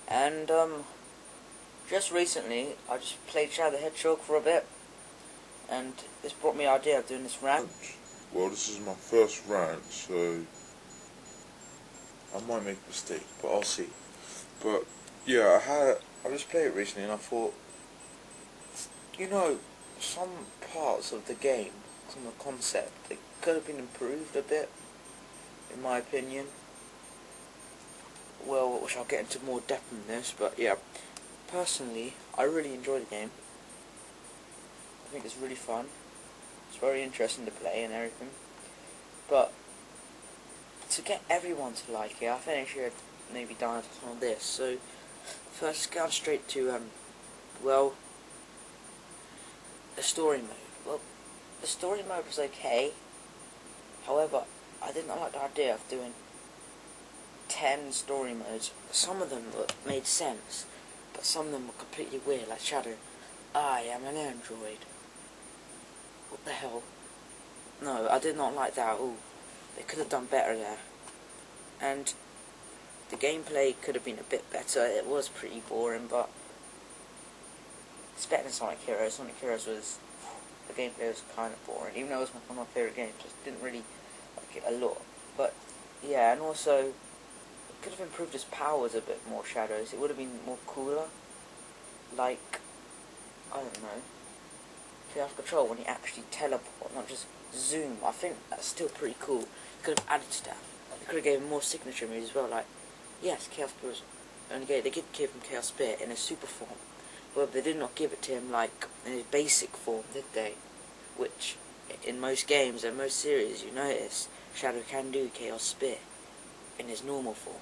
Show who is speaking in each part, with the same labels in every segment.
Speaker 1: And just recently I just played Shadow the Hedgehog for a bit, and this brought me the idea of doing this rant.
Speaker 2: Well, this is my first rant, so I might make a mistake, but I'll see. But yeah, I just played it recently, and I thought, some parts of the game, some of the concept, it could have been improved a bit, in my opinion. Well, which I'll get into more depth in this, but yeah, personally, I really enjoy the game. I think it's really fun. It's very interesting to play and everything. But to get everyone to like it, I think I should maybe dive on this. So first, get on straight to the story mode. Well, the story mode was okay. However, I did not like the idea of doing 10 story modes. Some of them made sense, but some of them were completely weird, like Shadow, I am an android. What the hell? No, I did not like that at all. They could have done better there. And the gameplay could have been a bit better. It was pretty boring, but it's better than Sonic Heroes. Sonic Heroes the gameplay was kind of boring, even though it was one of my favourite games. Just didn't really like it a lot. But yeah, and also it could have improved his powers a bit more. Shadows, it would have been more cooler. Like, I don't know, Chaos Control when he actually teleport, not just zoom. I think that's still pretty cool. You could have added to that. You could have given him more signature moves as well. Like, yes, Chaos Spear they did give him Chaos Spear in a super form, but they did not give it to him like in his basic form, did they? Which in most games and most series, you notice Shadow can do Chaos Spear in his normal form,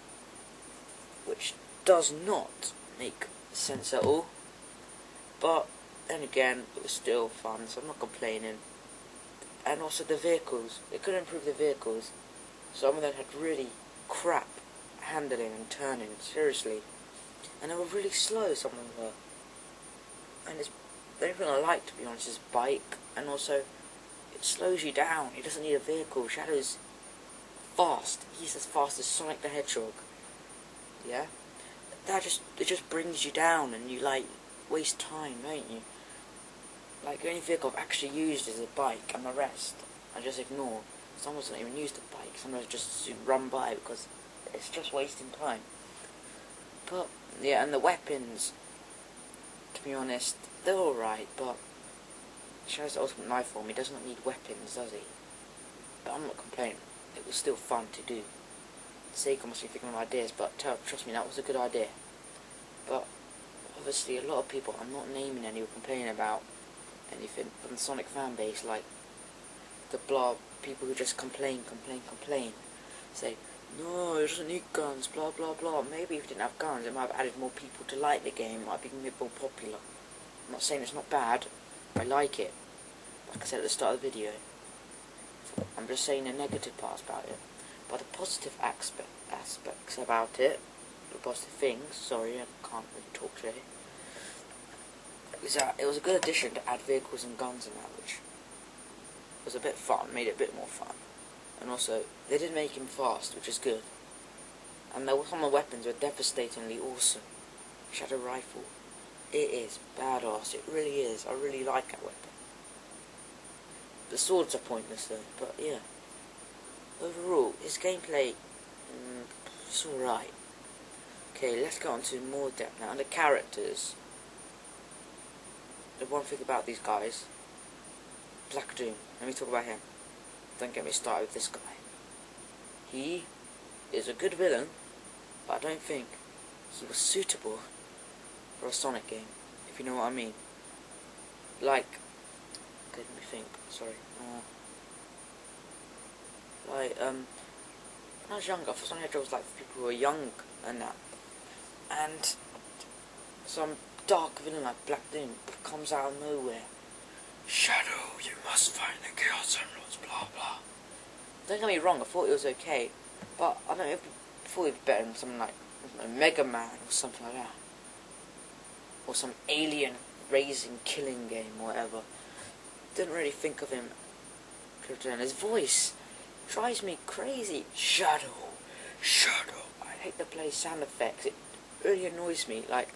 Speaker 2: which does not make sense at all. But then again, it was still fun, so I'm not complaining. And also the vehicles, they could improve the vehicles. Some of them had really crap handling and turning, seriously. And they were really slow, some of them were. And it's the only thing I like, to be honest, is bike. And also, it slows you down. He doesn't need a vehicle. Shadow's fast. He's as fast as Sonic the Hedgehog. Yeah? It just brings you down, and you waste time, don't you? Like, the only vehicle I've actually used is a bike, and the rest I just ignore. Sometimes I don't even use the bike, sometimes I just run by because it's just wasting time. But, yeah, and the weapons, to be honest, they're alright, but Shadow's the ultimate knife form. He does not need weapons, does he? But I'm not complaining. It was still fun to do. Seiko must be thinking of ideas, but trust me, that was a good idea. But obviously, a lot of people, I'm not naming any, were complaining about anything from the Sonic fan base, like the blog people who just complain, say, no, it doesn't need guns, blah blah blah. Maybe if it didn't have guns, it might have added more people to like the game, it might have been a bit more popular. I'm not saying it's not bad, I like it, like I said at the start of the video. I'm just saying the negative parts about it. But the positive aspects about it, the positive things, sorry, I can't really talk today, is that it was a good addition to add vehicles and guns and that, which was a bit fun, made it a bit more fun. And also, they did make him fast, which is good. And some of the weapons were devastatingly awesome. Shadow Rifle, it is badass, it really is. I really like that weapon. The swords are pointless though, but yeah. Overall, his gameplay, it's alright. Okay, let's go on to more depth now. And the characters, the one thing about these guys, Black Doom, let me talk about him. Don't get me started with this guy. He is a good villain, but I don't think he was suitable for a Sonic game, if you know what I mean. Like, okay, let me think, sorry. When I was younger, for Sonic Hedgehog was like for people who were young and that. And some dark villain like Black Doom comes out of nowhere. Shadow, you must find the Chaos Emeralds, blah blah. Don't get me wrong, I thought it was okay, but I don't know, I thought it was better than something like Mega Man or something like that. Or some alien raising killing game or whatever. Didn't really think of him. And his voice drives me crazy. Shadow, Shadow. I hate to play sound effects. really annoys me. Like,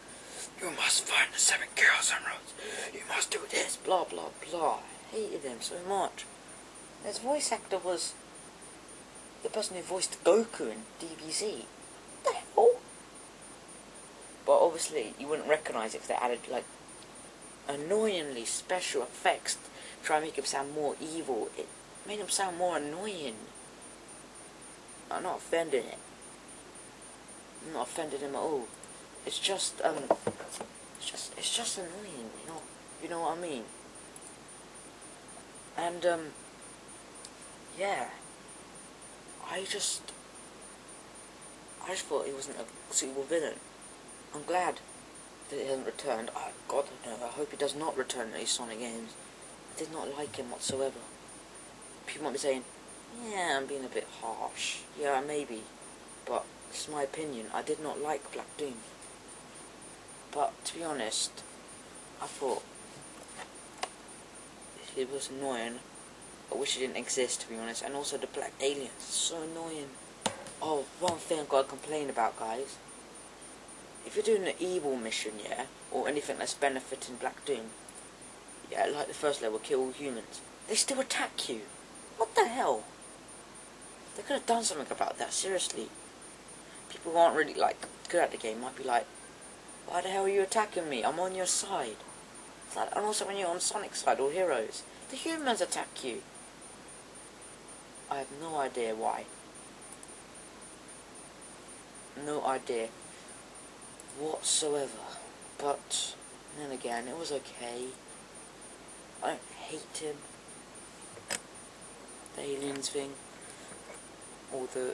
Speaker 2: you must find the 7 Chaos Emeralds. You must do this. Blah blah blah. I hated him so much. His voice actor was the person who voiced Goku in DBZ. What the hell? But obviously, you wouldn't recognise it if they added like annoyingly special effects to try and make him sound more evil. It made him sound more annoying. I'm not offending it. I'm not offending him at all. It's just it's just annoying, you know what I mean? And yeah, I just thought he wasn't a suitable villain. I'm glad that he hasn't returned. God no, I hope he does not return to these Sonic games. I did not like him whatsoever. People might be saying, yeah, I'm being a bit harsh. Yeah, maybe. But it's my opinion. I did not like Black Doom. But to be honest, I thought it was annoying. I wish it didn't exist, to be honest. And also the black aliens, so annoying. Oh, one thing I've got to complain about, guys. If you're doing an evil mission, yeah, or anything that's benefiting Black Doom, yeah, like the first level, kill all humans, they still attack you. What the hell? They could have done something about that, seriously. People who aren't really, like, good at the game might be like, why the hell are you attacking me? I'm on your side. It's like, and also when you're on Sonic's side, or Heroes, the humans attack you. I have no idea why. No idea whatsoever. But then again, it was okay. I don't hate him. The aliens thing, all the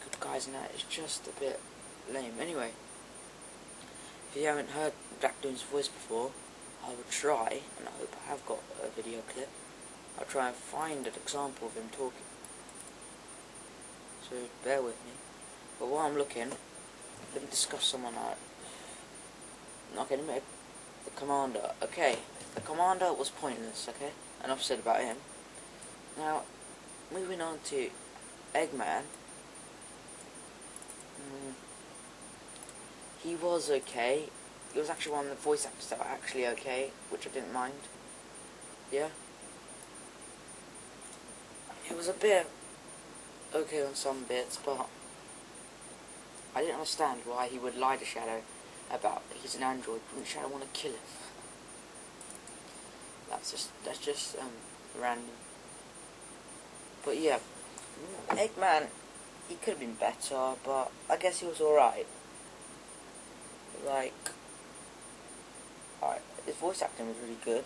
Speaker 2: good guys in that, is just a bit lame. Anyway, if you haven't heard Black Doom's voice before, I will try, and I hope I have got a video clip. I'll try and find an example of him talking. So bear with me. But while I'm looking, let me discuss someone out. Okay, the commander. Okay, the commander was pointless, okay? Enough said about him. Now, moving on to Eggman. He was okay. He was actually one of the voice actors that were actually okay, which I didn't mind. Yeah? It was a bit okay on some bits, but I didn't understand why he would lie to Shadow about he's an android. Wouldn't Shadow want to kill him? That's just random. But yeah, Eggman, he could have been better, but I guess he was alright. Like, his voice acting was really good,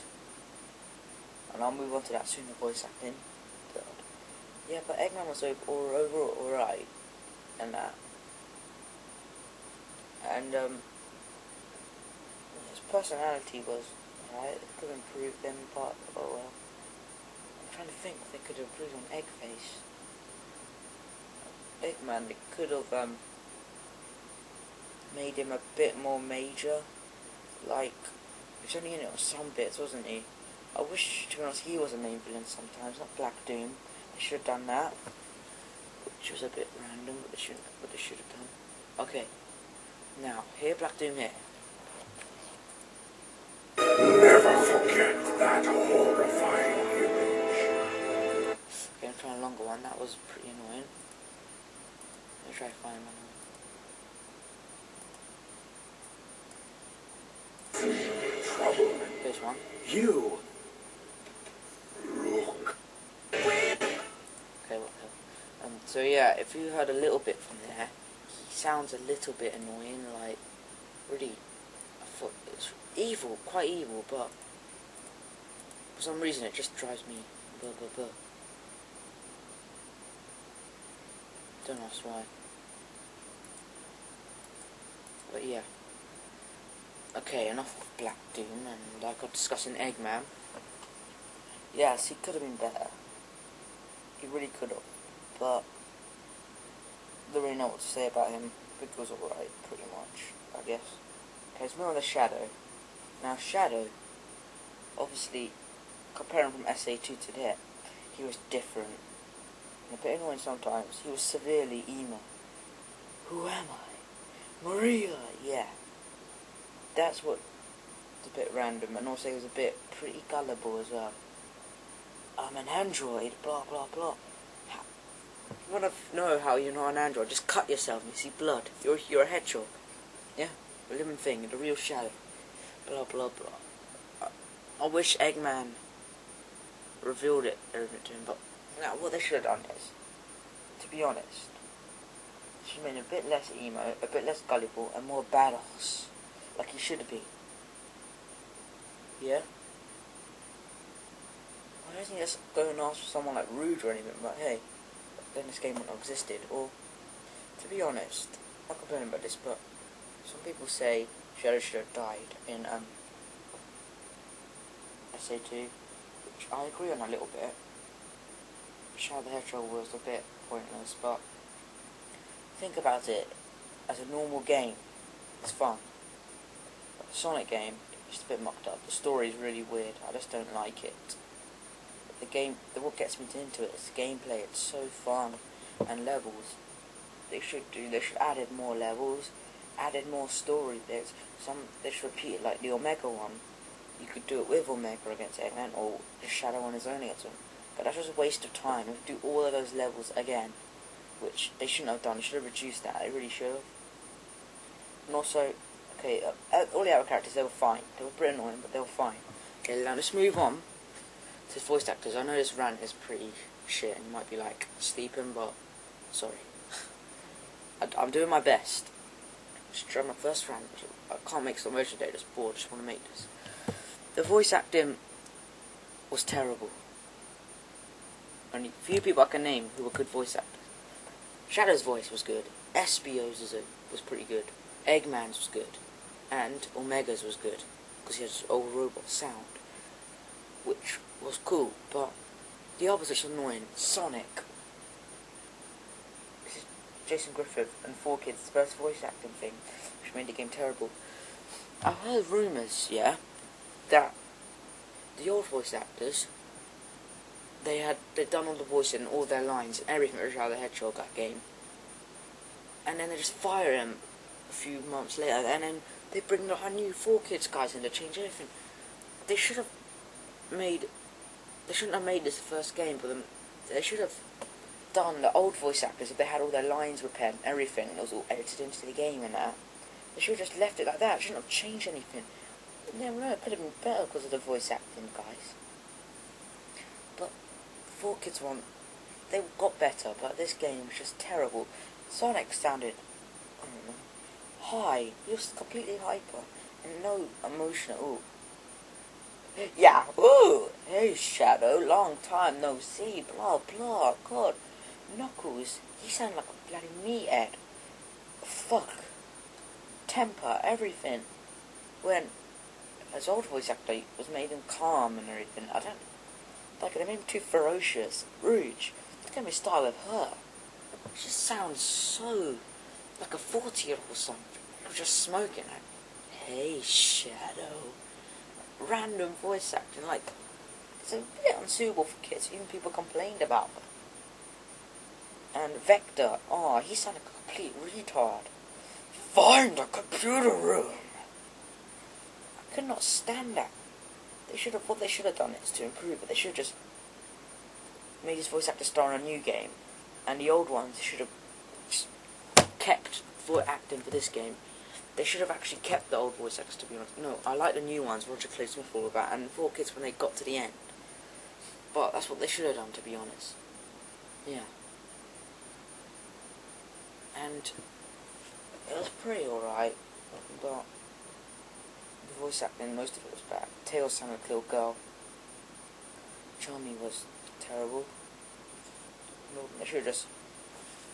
Speaker 2: and I'll move on to that soon. The voice acting, God. Yeah, but Eggman was overall alright, and that. And his personality was alright. It could have improved him, but oh well. I'm trying to think if they could have improved on Eggface. Eggman, they could have made him a bit more major. Like, he was only in it on some bits, wasn't he? I wish, to be honest, he was a main villain sometimes, not Black Doom. They should have done that, which was a bit random, but they should have done. Okay, now here Black Doom here.
Speaker 3: Never forget that horrifying image.
Speaker 2: Okay, I'm trying a longer one. That was pretty annoying. Let me try to find one.
Speaker 3: Trouble.
Speaker 2: This one.
Speaker 3: You look.
Speaker 2: Okay, so yeah, if you heard a little bit from there, he sounds a little bit annoying, like, really, I thought it's evil, quite evil, but for some reason it just drives me blah blah blah. Don't ask why. But yeah. Okay, enough of Black Doom, and like I'm discussing Eggman. Yes, he could have been better. He really could have, but I don't really know what to say about him. I think he was alright, pretty much, I guess. Okay, so we're on the Shadow. Now, Shadow, obviously, comparing from SA2 to that, he was different. A bit annoying sometimes. He was severely emo. Who am I? Maria, yeah. That's what's a bit random, and also he was a bit pretty gullible as well. I'm an android, blah blah blah. You wanna know how you're not an android? Just cut yourself and you see blood. You're a hedgehog. Yeah, a living thing, the real shadow. Blah blah blah. I wish Eggman revealed everything to him, but no, what they should have done is, to be honest, they should have made him a bit less emo, a bit less gullible, and more badass, like he should be. Yeah? I don't think just go and ask for someone like Rude or anything, but hey, then this game wouldn't have existed. Or, to be honest, I'm complaining about this, but some people say Shadow should have died in SA2, which I agree on a little bit. Shadow the Hedgehog was a bit pointless, but think about it, as a normal game, it's fun. But the Sonic game, it's a bit mucked up. The story is really weird, I just don't like it. The game, what gets me into it is the gameplay. It's so fun, and levels. They should added more levels, added more story bits. They should repeat it like the Omega one. You could do it with Omega against Eggman, or just Shadow on his own against him. But that's just a waste of time. If you do all of those levels again, which they shouldn't have done. They should have reduced that. They really should have. And also, okay, all the other characters, they were fine. They were pretty annoying, but they were fine. Okay, now let's move on to voice actors. I know this rant is pretty shit, and you might be like sleeping, but sorry. I'm doing my best. Just try my first rant. I can't make stop motion today. Just bored. Just want to make this. The voice acting was terrible. Only few people I can name who were good voice actors. Shadow's voice was good. Espio's was pretty good. Eggman's was good. And Omega's was good. Because he has this old robot sound. Which was cool, but the opposition annoying. Sonic. This is Jason Griffith and 4Kids' first voice acting thing, which made the game terrible. I've heard rumours, yeah, that the old voice actors, they'd done all the voicing and all their lines and everything for Shadow the Hedgehog that game. And then they just fire him a few months later, and then they bring the new 4Kids guys in to change everything. They shouldn't have made this the first game for them. They should have done the old voice actors if they had all their lines repaired and everything, and it was all edited into the game and that. They should have just left it like that. They shouldn't have changed anything. No, it could have been better because of the voice acting guys. But 4Kids one, they got better, but this game was just terrible. Sonic sounded, I don't know, high. He was completely hyper and no emotion at all. Yeah, ooh, hey Shadow, long time no see, blah blah, God. Knuckles, he sounded like a bloody meathead. Fuck. Temper, everything. When his old voice actor was made him calm and everything, they made him too ferocious. Rouge, it's gonna be style with her. She just sounds so like a 40-year-old or something. Just smoking like, hey Shadow. Random voice acting, like, it's a bit unsuitable for kids. Even people complained about them. And Vector, he sounded like a complete retard. Find a computer room. I could not stand that. What they should have done is to improve it. They should have just made his voice actor star in a new game, and the old ones should have just kept voice acting for this game. They should have actually kept the old voice actors, to be honest. No, I like the new ones, Roger Clay Smith, all of that, and 4Kids when they got to the end. But that's what they should have done, to be honest. Yeah. And it was pretty alright, but the voice acting, most of it was bad. Tails sounded like a little girl. Charmy was terrible. They should have just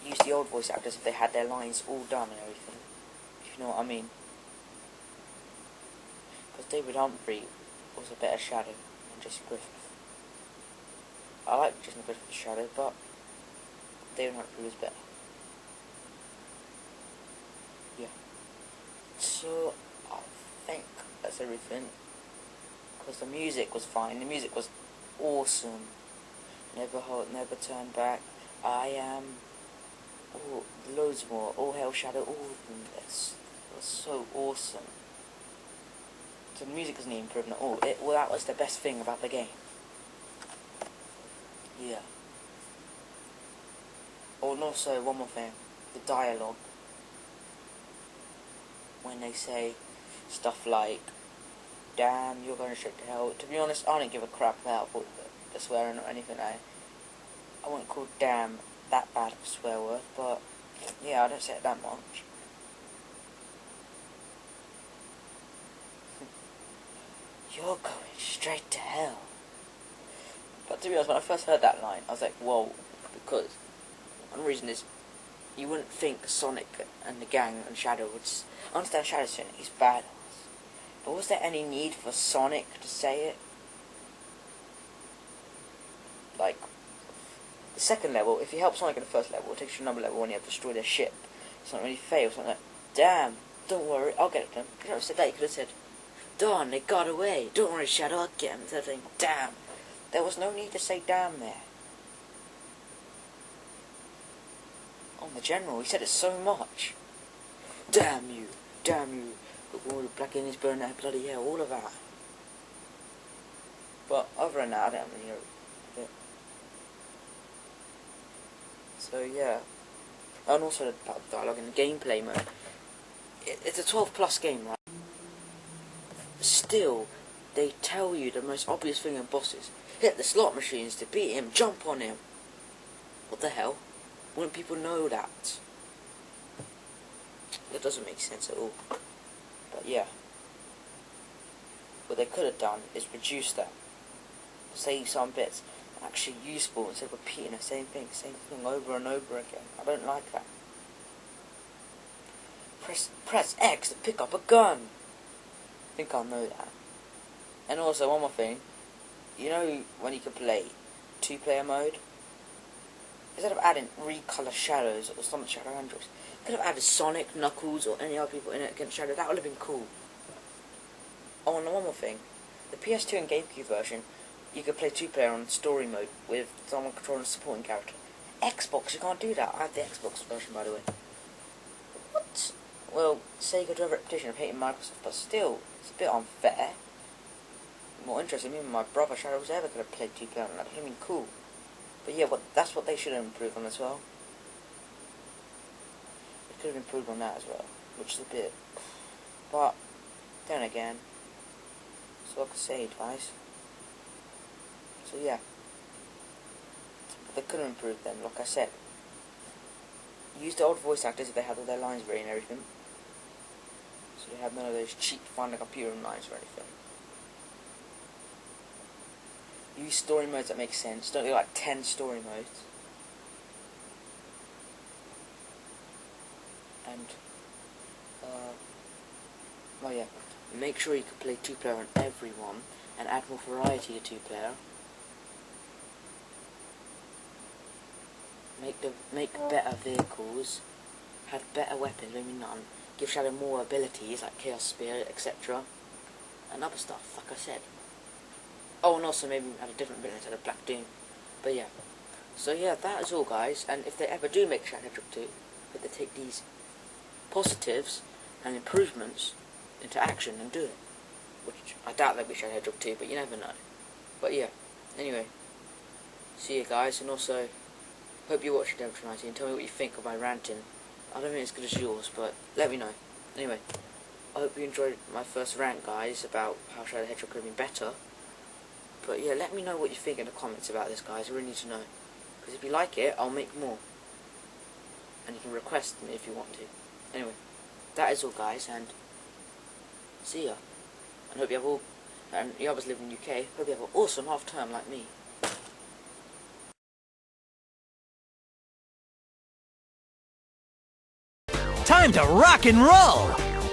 Speaker 2: used the old voice actors if they had their lines all done and everything. If you know what I mean. Because David Humphrey was a better Shadow than Jason Griffith. I like Jason Griffith's Shadow, but David Humphrey was better. Yeah. So, I think that's everything. Because the music was fine. The music was awesome. Never Halt, Never Turn Back. I Am. Oh, loads more. All Hell Shadow, all of them. This was so awesome. So the music isn't even improving at all. Well, that was the best thing about the game. Yeah. Oh, and also, one more thing. The dialogue. When they say stuff like, damn, you're going straight to hell. To be honest, I don't give a crap about the swearing or anything. I wouldn't call damn that bad of a swear word, but yeah, I don't say it that much. You're going straight to hell. But to be honest, when I first heard that line, I was like, whoa, because one reason is you wouldn't think Sonic and the gang and Shadow would... I understand Shadow's saying he's badass, but was there any need for Sonic to say it? Like, the second level, if you help Sonic in the first level, it takes you to another level when you have destroyed their ship. Something really fails, something like, damn, don't worry, I'll get it done. You could have said that, you could have said, darn, they got away, don't worry Shadow, I'll get him, instead of saying, damn. There was no need to say damn there. On the general, he said it so much. Damn you, all the black Indians burn that bloody hell, all of that. But other than that, I don't really know it. So yeah. And also the dialogue in the gameplay mode. It's a 12+ game, right? Still, they tell you the most obvious thing in bosses. Hit the slot machines to beat him, jump on him. What the hell? Wouldn't people know that? That doesn't make sense at all. But yeah. What they could have done is reduce that. Save some bits actually useful instead of repeating the same thing over and over again. I don't like that. Press X to pick up a gun. I think I'll know that. And also one more thing. You know when you can play 2-player mode? Instead of adding recolor shadows or some shadow androids, you could have added Sonic, Knuckles, or any other people in it against Shadow. That would have been cool. Oh, and one more thing. The PS2 and GameCube version, you could play 2-player on story mode with someone controlling a supporting character. Xbox, you can't do that. I have the Xbox version, by the way. What? Well, Sega do have a reputation of hating Microsoft, but still, it's a bit unfair. More interesting, me and my brother Shadow was ever going to play 2-player on that. That would have been cool. But yeah, that's what they should have improved on as well. They could have improved on that as well, which is a bit... But, then again, that's what I could say, guys. So yeah. But they could have improved them, like I said. Use the old voice actors if they had all their lines ready and everything. So you have none of those cheap find a computer lines or anything. Use story modes that make sense. Don't do like 10 story modes. And, oh yeah, make sure you can play 2-player on everyone, and add more variety to 2-player. Make better vehicles, have better weapons, maybe none. Give Shadow more abilities like Chaos Spear, etc. And other stuff, like I said. Oh, and also maybe add a different villain instead of Black Doom. But yeah. So yeah, that is all, guys. And if they ever do make Shadow Hedgehog 2, hope they take these positives and improvements into action and do it. Which I doubt they'll be Shadow Hedgehog 2, but you never know. But yeah. Anyway. See you guys, and also hope you watch Redemption 19 and tell me what you think of my ranting. I don't think it's as good as yours, but let me know. Anyway, I hope you enjoyed my first rant, guys, about how Shadow Hedgehog could have been better. But yeah, let me know what you think in the comments about this, guys. I really need to know. Because if you like it, I'll make more. And you can request me if you want to. Anyway, that is all, guys, and see ya. And hope you have all, and you others live in the UK, hope you have an awesome half-term like me.
Speaker 4: Time to rock and roll!